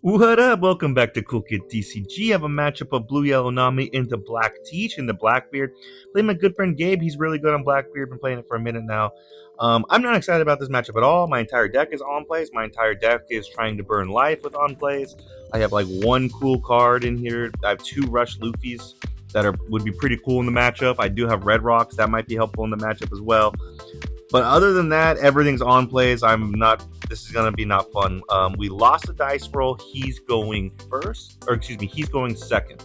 What up? Welcome back to Cool Kid TCG. I have a matchup of Blue Yellow Nami into Black Teach into Blackbeard. Playing my good friend Gabe. He's really good on Blackbeard. Been playing it for a minute now. I'm not excited about this matchup at all. My entire deck is on plays. My entire deck is trying to burn life with on plays. I have like one cool card in here. I have two Rush Luffys that would be pretty cool in the matchup. I do have Red Rocks. That might be helpful in the matchup as well. But other than that, everything's on plays. This is going to be not fun. We lost the dice roll. He's going first. Or excuse me, he's going second.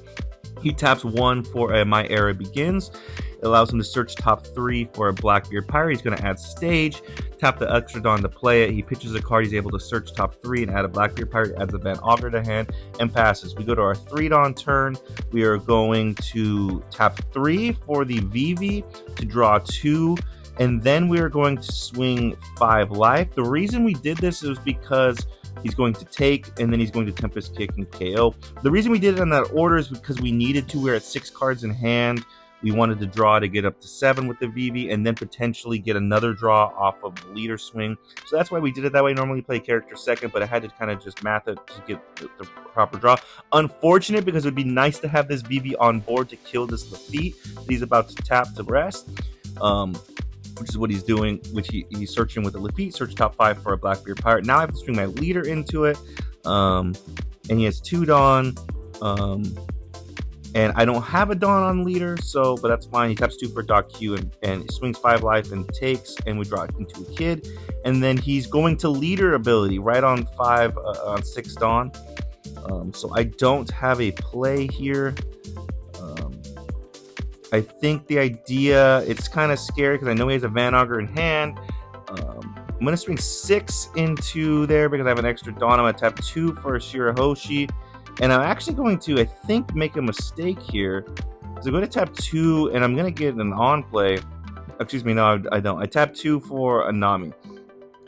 He taps 1 for My Era Begins. It allows him to search top 3 for a Blackbeard Pirate. He's going to add Stage. Tap the Extra Dawn to play it. He pitches a card. He's able to search top 3 and add a Blackbeard Pirate. Adds a Van Augur to hand and passes. We go to our 3 Dawn turn. We are going to tap 3 for the VV to draw 2. And then we are going to swing 5 life. The reason we did this is because he's going to take, and then he's going to Tempest Kick and KO. The reason we did it in that order is because we needed to. We were at 6 cards in hand. We wanted to draw to get up to 7 with the VV, and then potentially get another draw off of the leader swing. So that's why we did it that way. Normally play character second, but I had to kind of just math it to get the proper draw. Unfortunate, because it would be nice to have this VV on board to kill this Lafitte that he's about to tap to rest. Which is what he's doing, which he's searching with the Lafitte, search top 5 for a Blackbeard Pirate. Now I have to swing my leader into it, and he has 2 Dawn, and I don't have a Dawn on leader, but that's fine. He taps 2 for Doc Q and swings 5 life and takes, and we draw it into a kid, and then he's going to leader ability right on 5 on 6 Dawn. So I don't have a play here. I think the idea, it's kind of scary because I know he has a Van Augur in hand. I'm going to swing 6 into there because I have an extra Dawn. I'm going to tap 2 for a Shirahoshi. And I'm actually going to, I think, make a mistake here. So I'm going to tap 2 and I'm going to get an on play. Excuse me, no, I don't. I tap 2 for a Nami.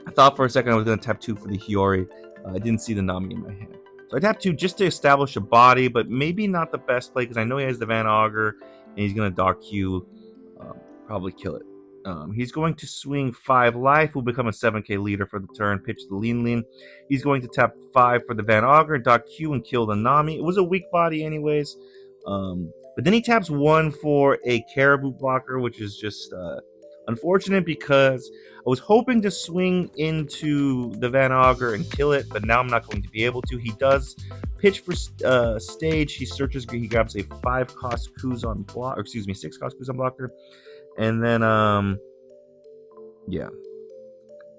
I thought for a second I was going to tap 2 for the Hiyori. I didn't see the Nami in my hand. So I tap 2 just to establish a body, but maybe not the best play because I know he has the Van Augur. And he's going to Dock Q, probably kill it. He's going to swing 5 life, will become a 7k leader for the turn, pitch the Lean. He's going to tap 5 for the Van Augur, Dock Q, and kill the Nami. It was a weak body anyways. But then he taps 1 for a Caribou blocker, which is just unfortunate because I was hoping to swing into the Van Augur and kill it, but now I'm not going to be able to. He does pitch for stage. He searches. He grabs a 5-cost Kuzan block, or excuse me, 6-cost Kuzan blocker, and then yeah.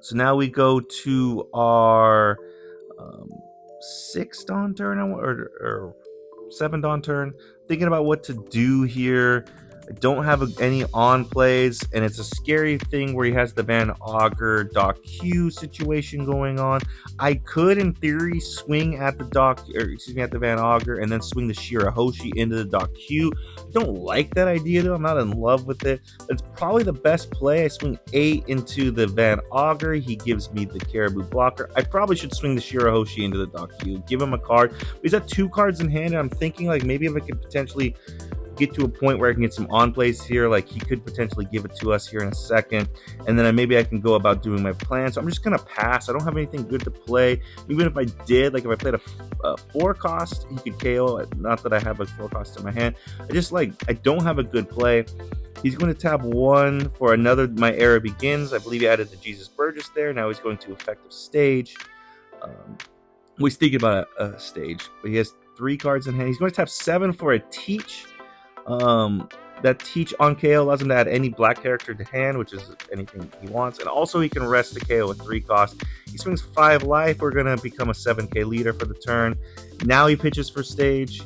So now we go to our 6 Dawn turn or 7 Dawn turn. Thinking about what to do here. I don't have any on plays, and it's a scary thing where he has the Van Augur Doc Q situation going on. I could, in theory, swing at the at the Van Augur and then swing the Shirahoshi into the Doc Q. I don't like that idea though. I'm not in love with it. It's probably the best play. I swing 8 into the Van Augur. He gives me the Caribou blocker. I probably should swing the Shirahoshi into the Doc Q. Give him a card. He's got 2 cards in hand, and I'm thinking like maybe if I could potentially get to a point where I can get some on plays here, like he could potentially give it to us here in a second, and then maybe I can go about doing my plan. So I'm just gonna pass. I don't have anything good to play. Even if I did, like if I played a 4-cost, he could KO. Not that I have a 4-cost in my hand. I don't have a good play. He's going to tap 1 for another My Era Begins. I believe he added the Jesus Burgess there. Now he's going to effective stage. He's thinking about a stage, but he has 3 cards in hand. He's going to tap 7 for a Teach. That Teach on KO allows him to add any black character to hand, which is anything he wants, and also he can rest the KO with 3 cost. He swings 5 life. We're gonna become a 7k leader for the turn. Now he pitches for stage,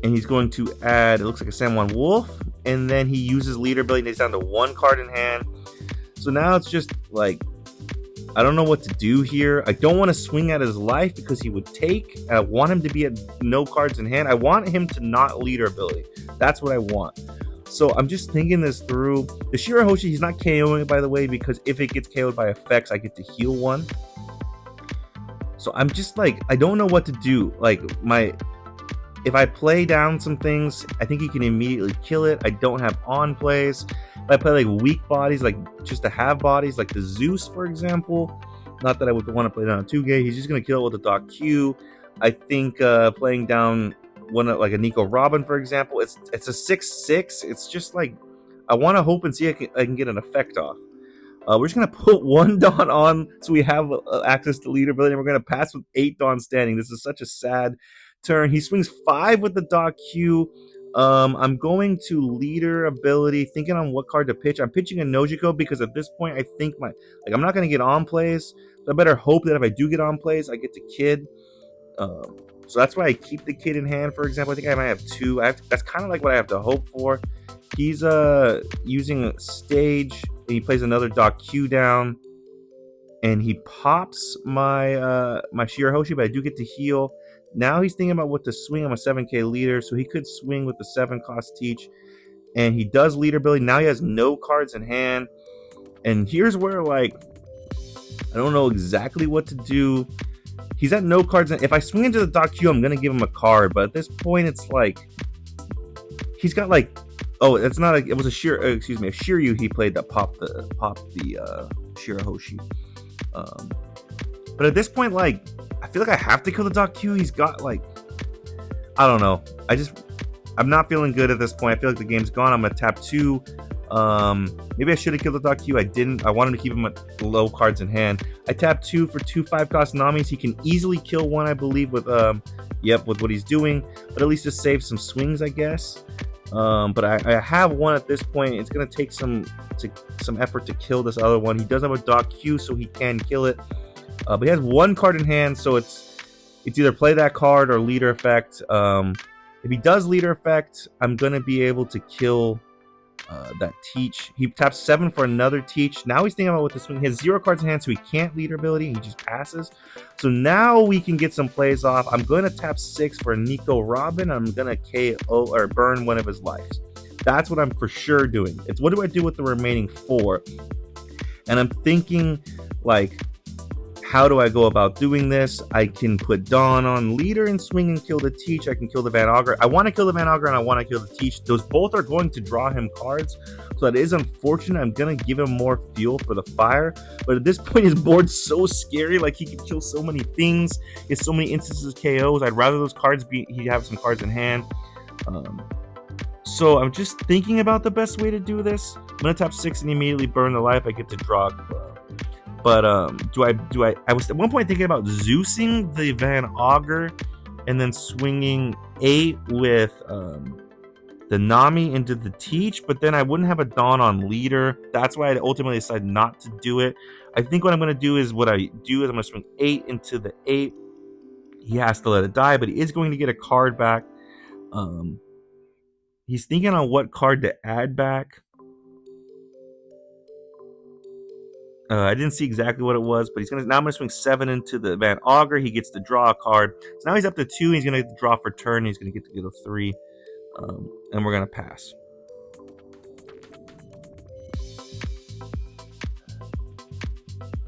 and he's going to add, it looks like a San Juan Wolf, and then he uses leader ability, and he's down to 1 card in hand. So now it's just like, I don't know what to do here. I don't want to swing at his life because he would take. I want him to be at no cards in hand. I want him to not leader ability. That's what I want. So I'm just thinking this through. The Shirahoshi, he's not KOing it, by the way, because if it gets KO'd by effects, I get to heal 1. So I'm just like, I don't know what to do. If I play down some things, I think he can immediately kill it. I don't have on plays. If I play like weak bodies, like just to have bodies, like the Zeus, for example, Not that I would want to play down a 2K. He's just going to kill it with a Doc Q. I think playing down one like a Nico Robin, for example, it's a 6/6. It's just like I want to hope and see I can get an effect off. We're just going to put 1 Dawn on so we have access to leaderability, and we're going to pass with 8 Dawn standing. This is such a sad turn. He swings 5 with the Doc Q. I'm going to leader ability, thinking on what card to pitch. I'm pitching a Nojiko because at this point I think I'm not going to get on plays. So I better hope that if I do get on plays, I get to Kid. So that's why I keep the Kid in hand, for example. I think I might have 2. That's kind of like what I have to hope for. He's using Stage, and he plays another Doc Q down, and he pops my my Shirahoshi, but I do get to heal. Now he's thinking about what to swing. I'm a 7K leader, so he could swing with the 7 cost teach, and he does leader ability. Now he has no cards in hand, and here's where like I don't know exactly what to do. He's at no cards. If I swing into the Doc Q, I'm gonna give him a card, but at this point, it's like he's got like it's not it was a Shiryu he played that popped the Shirahoshi. But at this point, like I feel like I have to kill the Doc Q. He's got like I don't know. I'm not feeling good at this point. I feel like the game's gone. I'm gonna tap 2. Maybe I should have killed the Doc Q. I didn't. I wanted to keep him at low cards in hand. I tap 2 for 2 5-cost Namis. He can easily kill 1, I believe, with with what he's doing. But at least just save some swings, I guess. But I have 1 at this point. It's gonna take some effort to kill this other one. He does have a Doc Q, so he can kill it. But he has 1 card in hand, so it's either play that card or leader effect. If he does leader effect, I'm gonna be able to kill that teach. He taps 7 for another teach. Now he's thinking about what to swing. He has 0 cards in hand, so he can't leader ability. He just passes. So now we can get some plays off. I'm going to tap 6 for Nico Robin. I'm going to KO or burn one of his lives. That's what I'm for sure doing. It's what do I do with the remaining 4? And I'm thinking like, how do I go about doing this? I can put Dawn on leader and swing and kill the teach. I can kill the Van Augur. I want to kill the Van Augur and I want to kill the teach. Those both are going to draw him cards. So that is unfortunate. I'm going to give him more fuel for the fire. But at this point, his board's so scary. Like he can kill so many things. He has so many instances of KOs. I'd rather those cards he have some cards in hand. So I'm just thinking about the best way to do this. I'm going to tap 6 and immediately burn the life. I get to draw. But I was at one point thinking about Zeusing the Van Augur and then swinging 8 with the Nami into the teach, but then I wouldn't have a Dawn on leader. That's why I ultimately decided not to do it. I think what I'm going to do is I'm going to swing 8 into the 8. He has to let it die, but he is going to get a card back. He's thinking on what card to add back. I didn't see exactly what it was, but now I'm going to swing 7 into the Van Augur. He gets to draw a card. So now he's up to 2. He's going to get to draw for turn. He's going to get to get a 3. And we're going to pass.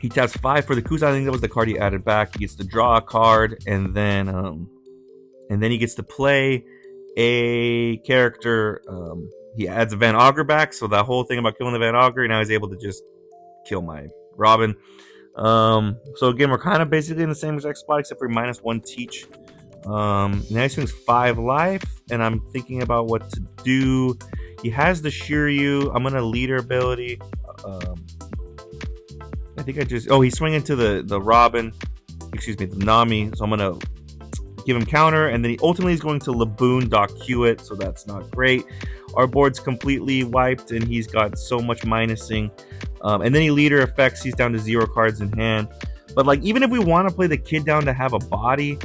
He taps 5 for the Kusa. I think that was the card he added back. He gets to draw a card, and then he gets to play a character. He adds a Van Augur back, so that whole thing about killing the Van Augur, now he's able to just kill my Robin. So again, we're kind of basically in the same exact spot except for -1 teach. Now he swings 5 life, and I'm thinking about what to do. He has the Shiryu. I'm gonna leader ability. I think he's swinging to the Robin, the Nami. So I'm gonna give him counter, and then he ultimately is going to Laboon Doc Q it, so that's not great. Our board's completely wiped, and he's got so much minusing. And then he leader effects. He's down to 0 cards in hand. But like, even if we want to play the kid down to have a body,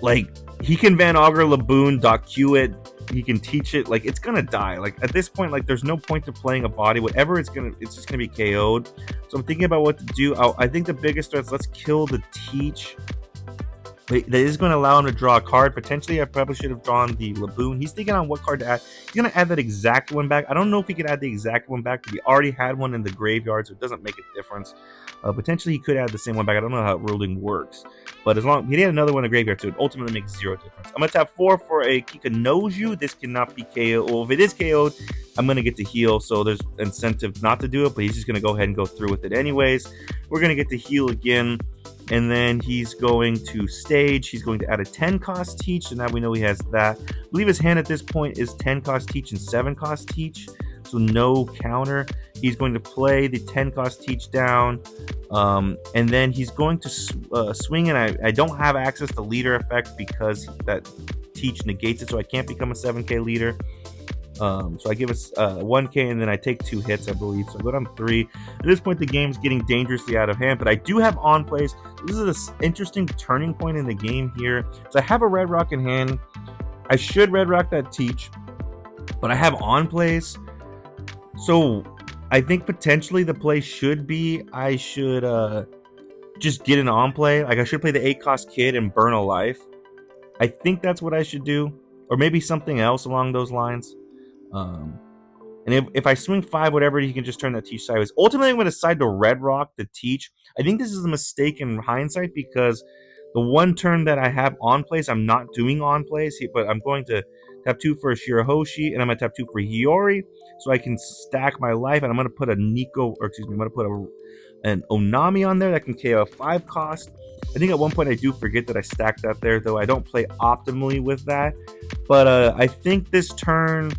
like he can Van Augur Laboon Doc Q it. He can teach it. Like it's gonna die. Like at this point, like there's no point to playing a body. Whatever it's just gonna be KO'd. So I'm thinking about what to do. I think the biggest threat is let's kill the teach. But that is going to allow him to draw a card. Potentially, I probably should have drawn the Laboon. He's thinking on what card to add. He's going to add that exact one back. I don't know if he could add the exact one back, but he already had one in the graveyard, so it doesn't make a difference. Potentially, he could add the same one back. I don't know how ruling works. But as long he had another one in the graveyard, so it ultimately makes 0 difference. I'm going to tap 4 for a Kikanoju. This cannot be KO. Well, if it is KO'd, I'm going to get to heal, so there's incentive not to do it, but he's just going to go ahead and go through with it anyways. We're going to get to heal again. And then he's going to stage. He's going to add a 10 cost teach. So now we know he has that. I believe his hand at this point is 10 cost teach and 7 cost teach. So no counter. He's going to play the 10 cost teach down. And then he's going to swing. And I don't have access to leader effect because that teach negates it. So I can't become a 7k leader. So I give us 1k and then I take 2 hits, I believe. So I go down 3. At this point, the game's getting dangerously out of hand, but I do have on plays. This is an interesting turning point in the game here. So I have a red rock in hand. I should red rock that teach, but I have on plays. So I think potentially the play should be I should just get an on play. Like I should play the 8 cost kid and burn a life. I think that's what I should do, or maybe something else along those lines. And if I swing 5, whatever, he can just turn that teach sideways. Ultimately, I'm going to side to red rock the teach. I think this is a mistake in hindsight because the one turn that I have on plays, I'm not doing on plays, but I'm going to tap 2 for a Shirahoshi, and I'm going to tap 2 for Hiyori, so I can stack my life, and I'm going to put a Nico, or excuse me, I'm going to put an Onami on there that can KO a 5 cost. I think at one point I do forget that I stacked that there, though I don't play optimally with that. But I think this turn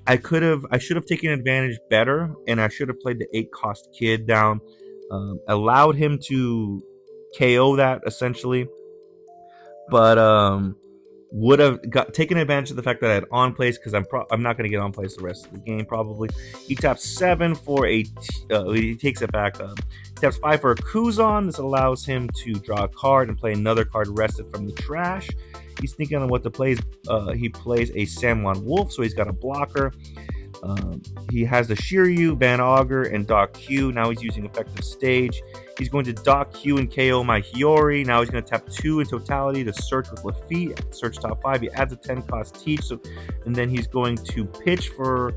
I should have taken advantage better, and I should have played the 8 cost kid down, allowed him to KO that essentially, but would have taken advantage of the fact that I had on plays because I'm not going to get on plays the rest of the game probably. He taps 7 for a he takes it back. He taps 5 for a Kuzan. This allows him to draw a card and play another card rested from the trash. He's thinking on what to play. He plays a Sanwan Wolf, so he's got a blocker. He has the Shiryu, Van Augur, and Doc Q. Now he's using effective stage. He's going to Doc Q and KO my Hiyori. Now he's going to tap 2 in totality to search with Lafitte. Search top 5. He adds a 10 cost teach. And then he's going to pitch for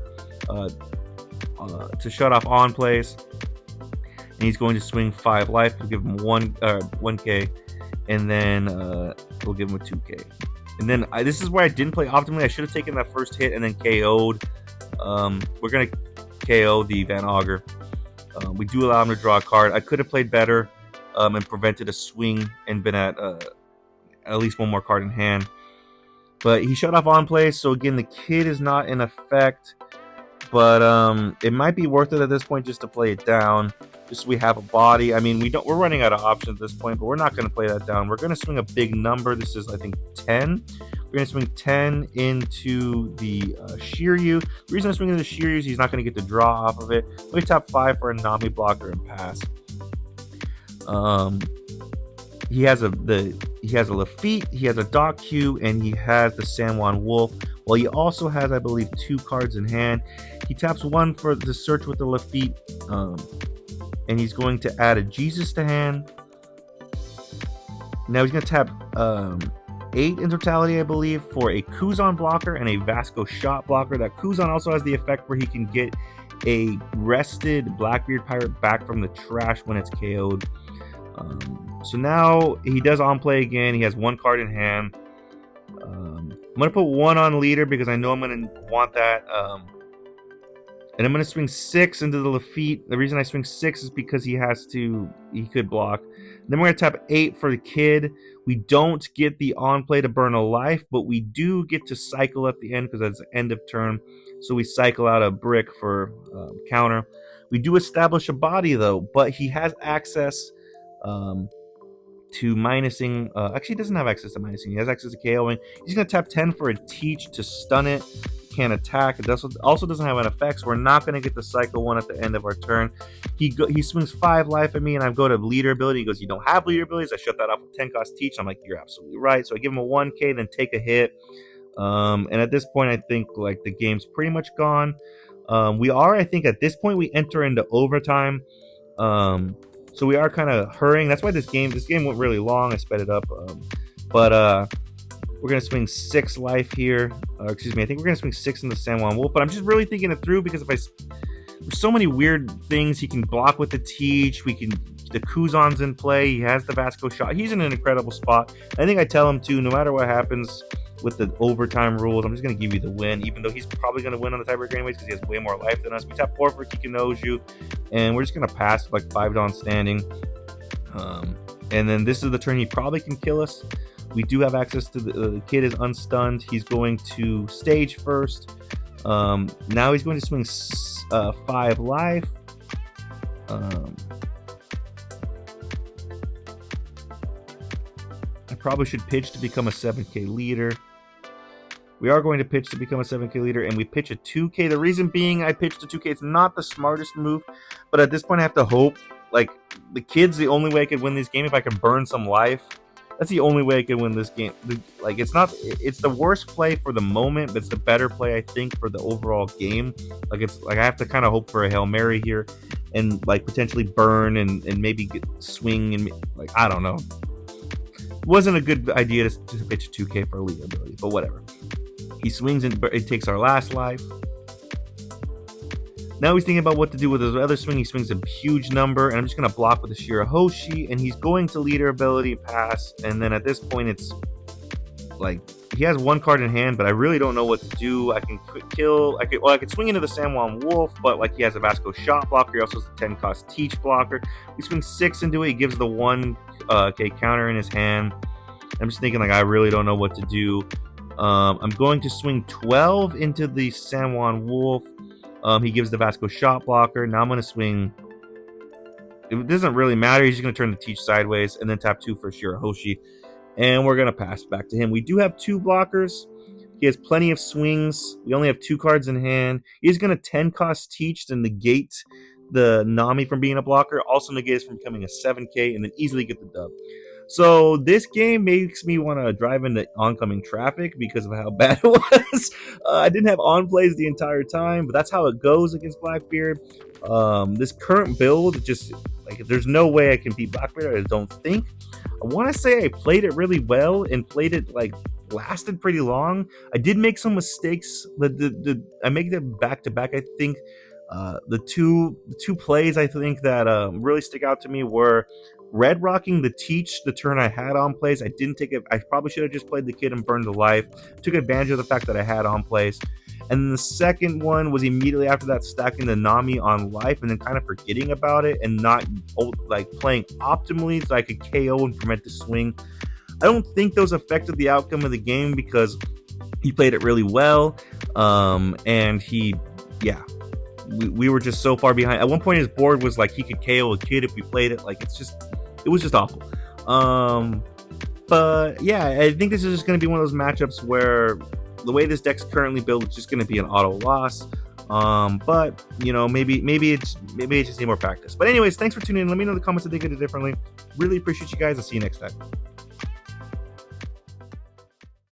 to shut off on plays. And he's going to swing 5 life. We'll give him 1k. And then we'll give him a 2k. And then this is where I didn't play optimally. I should have taken that first hit and then KO'd. We're going to KO the Van Augur. We do allow him to draw a card. I could have played better and prevented a swing and been at least one more card in hand. But he shut off on play, so again, the kid is not in effect. But it might be worth it at this point just to play it down. Just so we have a body. I mean, we're running out of options at this point, but we're not going to play that down. We're going to swing a big number. This is, I think, 10. We're going to swing 10 into the Shiryu. The reason I'm swinging the Shiryu is he's not going to get the draw off of it. We tap 5 for a Nami blocker and pass. He has a Lafitte, he has a Doc Q, and he has the Sanwan Wolf. Well, he also has, I believe, 2 cards in hand. He taps 1 for the search with the Lafitte, and he's going to add a Jesus to hand. Now he's going to tap 8 in totality, I believe, for a Kuzan blocker and a Vasco shot blocker. That Kuzan also has the effect where he can get a rested Blackbeard Pirate back from the trash when it's KO'd. So now he does on play again. He has 1 card in hand. I'm going to put 1 on leader because I know I'm going to want that. And I'm going to swing 6 into the Lafitte. The reason I swing 6 is because he could block. Then we're going to tap 8 for the kid. We don't get the on play to burn a life, but we do get to cycle at the end because that's the end of turn. So we cycle out a brick for counter. We do establish a body though, but he has access to minusing. Actually, he doesn't have access to minusing. He has access to KOing. He's going to tap 10 for a teach to stun it. Can't attack. It also doesn't have an effect, so we're not going to get the cycle 1 at the end of our turn. He swings 5 life at me, and I go to leader ability. He goes, "You don't have leader abilities." I shut that off with 10 cost teach. I'm like, "You're absolutely right." So I give him a 1k, then take a hit. And at this point, I think like the game's pretty much gone. I think at this point we enter into overtime. So we are kind of hurrying. That's why this game went really long. I sped it up. But we're gonna swing 6 life here. Excuse me, I think we're gonna swing 6 in the San Juan Wolf. But I'm just really thinking it through because there's so many weird things he can block with the Teach. The Kuzan's in play. He has the Vasco shot. He's in an incredible spot. I think I tell him to, no matter what happens with the overtime rules, I'm just going to give you the win, even though he's probably going to win on the tiebreaker anyways because he has way more life than us. We tap 4 for Kikinoju, and we're just going to pass with like 5 Dawn standing. And then this is the turn he probably can kill us. We do have access to the kid is unstunned. He's going to stage first. Now he's going to swing 5 life. I probably should pitch to become a 7k leader. We are going to pitch to become a 7k leader, and we pitch a 2k. The reason being I pitched a 2k, it's not the smartest move, but at this point I have to hope. Like, the kid's the only way I could win this game if I can burn some life. That's the only way I can win this game. Like, it's the worst play for the moment, but it's the better play, I think, for the overall game. Like, it's like I have to kind of hope for a Hail Mary here and like potentially burn and maybe swing and like, I don't know. It wasn't a good idea to pitch a 2k for a leader ability, but whatever. He swings and it takes our last life. Now he's thinking about what to do with his other swing. He swings a huge number, and I'm just going to block with the Shirahoshi, and he's going to leader ability pass. And then at this point, it's like he has 1 card in hand, but I really don't know what to do. I can kill. I could swing into the San Juan Wolf, but like he has a Vasco shot blocker. He also has a 10 cost Teach blocker. He swings 6 into it. He gives the 1k counter in his hand. I'm just thinking like I really don't know what to do. I'm going to swing 12 into the San Juan Wolf. He gives the Vasco shot blocker. Now I'm going to swing. It doesn't really matter. He's just going to turn the Teach sideways and then tap 2 for Shirahoshi. And we're going to pass back to him. We do have 2 blockers. He has plenty of swings. We only have 2 cards in hand. He's going to 10 cost Teach to negate the Nami from being a blocker. Also negates from becoming a 7k and then easily get the dub. So this game makes me want to drive into oncoming traffic because of how bad it was. I didn't have on plays the entire time, but that's how it goes against Blackbeard. This current build, just like there's no way I can beat Blackbeard. I don't think. I want to say I played it really well and played it like lasted pretty long. I did make some mistakes. I make them back to back. I think the two plays I think that really stick out to me were red rocking the Teach the turn I had on plays. I didn't take it. I probably should have just played the kid and burned the life. Took advantage of the fact that I had on plays. And then the second one was immediately after that stacking the Nami on life and then kind of forgetting about it and not like playing optimally so I could KO and prevent the swing. I don't think those affected the outcome of the game because he played it really well. And we were just so far behind. At one point his board was like he could KO a kid if we played it. Like it was just awful. But yeah, I think this is just going to be one of those matchups where the way this deck's currently built is just going to be an auto loss. But you know, maybe it just need more practice. But anyways, thanks for tuning in. Let me know in the comments if they did it differently. Really appreciate you guys. I'll see you next time.